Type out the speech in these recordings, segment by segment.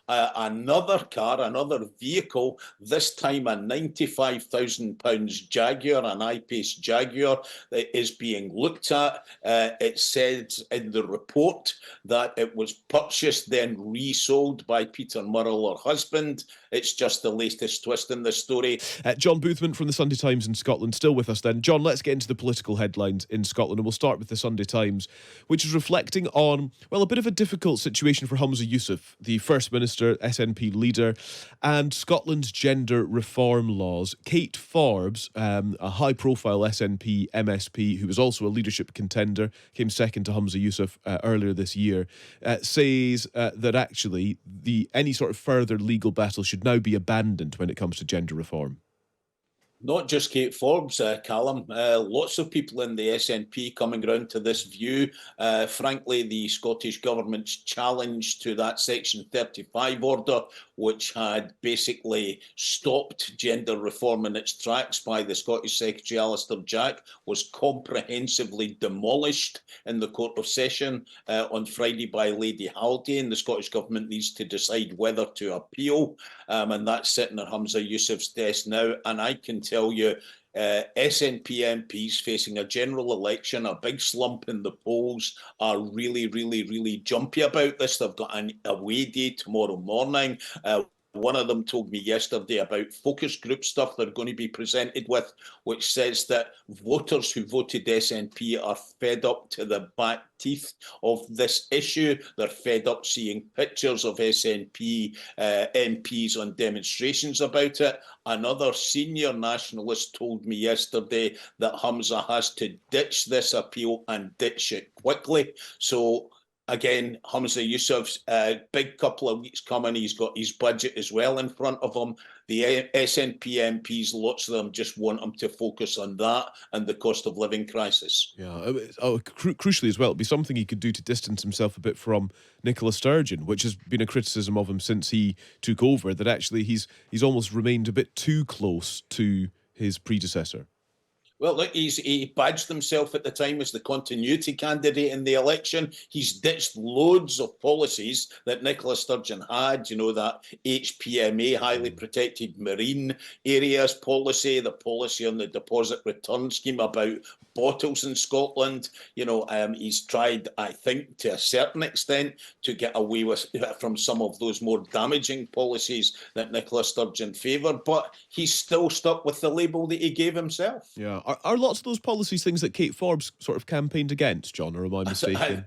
Another car, another vehicle, this time a £95,000 Jaguar, an I-Pace Jaguar, that is being looked at. It said in the report that it was purchased, then resold by Peter Murrell, her husband. It's just the latest twist in the story. John Boothman from the Sunday Times in Scotland, still with us then. John, let's get into the political headlines in Scotland, and we'll start with the Sunday Times, which is reflecting on, well, a bit of a difficult situation for Humza Yousaf, the First Minister, SNP leader, and Scotland's gender reform laws. Kate Forbes, a high-profile SNP MSP, who was also a leadership contender, came second to Humza Yousaf earlier this year, says that actually any sort of further legal battle should now be abandoned when it comes to gender reform. Not just Kate Forbes, Callum. Lots of people in the SNP coming round to this view. Frankly, the Scottish Government's challenge to that Section 35 order, which had basically stopped gender reform in its tracks by the Scottish Secretary Alistair Jack, was comprehensively demolished in the Court of Session on Friday by Lady Haldane. The Scottish Government needs to decide whether to appeal, and that's sitting at Humza Yousaf's desk now. And I can tell you, SNP MPs facing a general election, a big slump in the polls, are really, really, really jumpy about this. They've got an away day tomorrow morning. One of them told me yesterday about focus group stuff they're going to be presented with, which says that voters who voted SNP are fed up to the back teeth of this issue. They're fed up seeing pictures of SNP MPs on demonstrations about it. Another senior nationalist told me yesterday that Humza has to ditch this appeal and ditch it quickly. So again, Humza Yousaf's big couple of weeks coming. He's got his budget as well in front of him. The SNP MPs, lots of them just want him to focus on that and the cost of living crisis. Yeah, crucially as well, it'd be something he could do to distance himself a bit from Nicola Sturgeon, which has been a criticism of him since he took over, that actually he's almost remained a bit too close to his predecessor. Well, look, he badged himself at the time as the continuity candidate in the election. He's ditched loads of policies that Nicola Sturgeon had, you know, that HPMA, highly protected marine areas policy, the policy on the deposit return scheme about bottles in Scotland. You know, he's tried, I think, to a certain extent, to get away from some of those more damaging policies that Nicola Sturgeon favoured, but he's still stuck with the label that he gave himself. Yeah. Are lots of those policies things that Kate Forbes sort of campaigned against, John, or am I mistaken?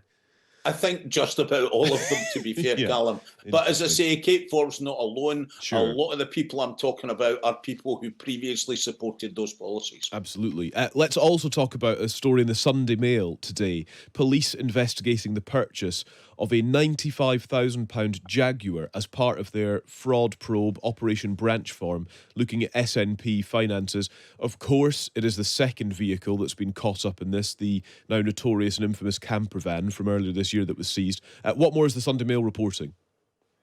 I think just about all of them, to be fair, Yeah, Callum. But as I say, Kate Forbes not alone. Sure. A lot of the people I'm talking about are people who previously supported those policies. Absolutely. Let's also talk about a story in the Sunday Mail today. Police investigating the purchase of a £95,000 Jaguar as part of their fraud probe, Operation Branch Farm, looking at SNP finances. Of course, it is the second vehicle that's been caught up in this, the now notorious and infamous camper van from earlier this year that was seized. What more is the Sunday Mail reporting?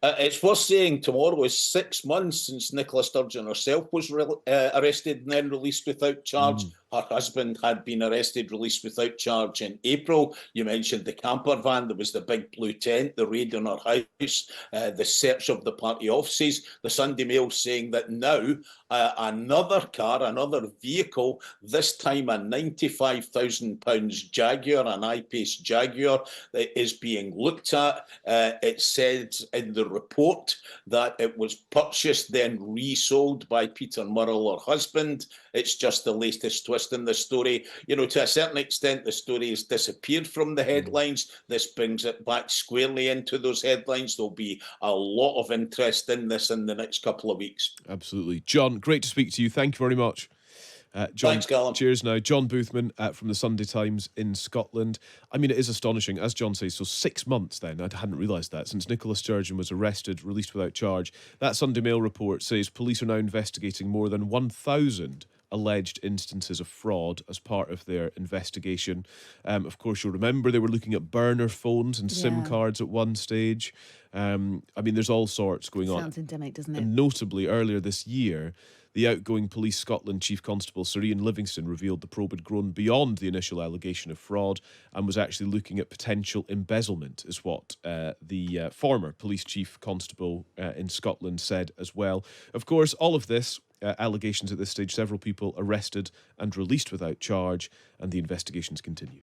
It's worth saying tomorrow is 6 months since Nicola Sturgeon herself was arrested and then released without charge. Her husband had been arrested, released without charge in April. You mentioned the camper van. There was the big blue tent, the raid on her house, the search of the party offices. The Sunday Mail saying that now another car, another vehicle, this time a £95,000 Jaguar, an I-Pace Jaguar, is being looked at. It said in the report that it was purchased, then resold by Peter Murrell, her husband. It's just the latest twist in the story. You know, to a certain extent, the story has disappeared from the headlines. This brings it back squarely into those headlines. There'll be a lot of interest in this in the next couple of weeks. Absolutely. John, great to speak to you. Thank you very much. John, thanks, Callum. Cheers now. John Boothman from the Sunday Times in Scotland. I mean, it is astonishing, as John says, so 6 months then, I hadn't realised that, since Nicola Sturgeon was arrested, released without charge. That Sunday Mail report says police are now investigating more than 1,000 alleged instances of fraud as part of their investigation. Of course, you'll remember they were looking at burner phones and SIM Yeah. cards at one stage. I mean, there's all sorts going on. Sounds endemic, doesn't it? And notably, earlier this year, the outgoing Police Scotland Chief Constable Sir Ian Livingston revealed the probe had grown beyond the initial allegation of fraud and was actually looking at potential embezzlement, is what the former Police Chief Constable in Scotland said as well. Of course, all of this, allegations at this stage, several people arrested and released without charge, and the investigations continue.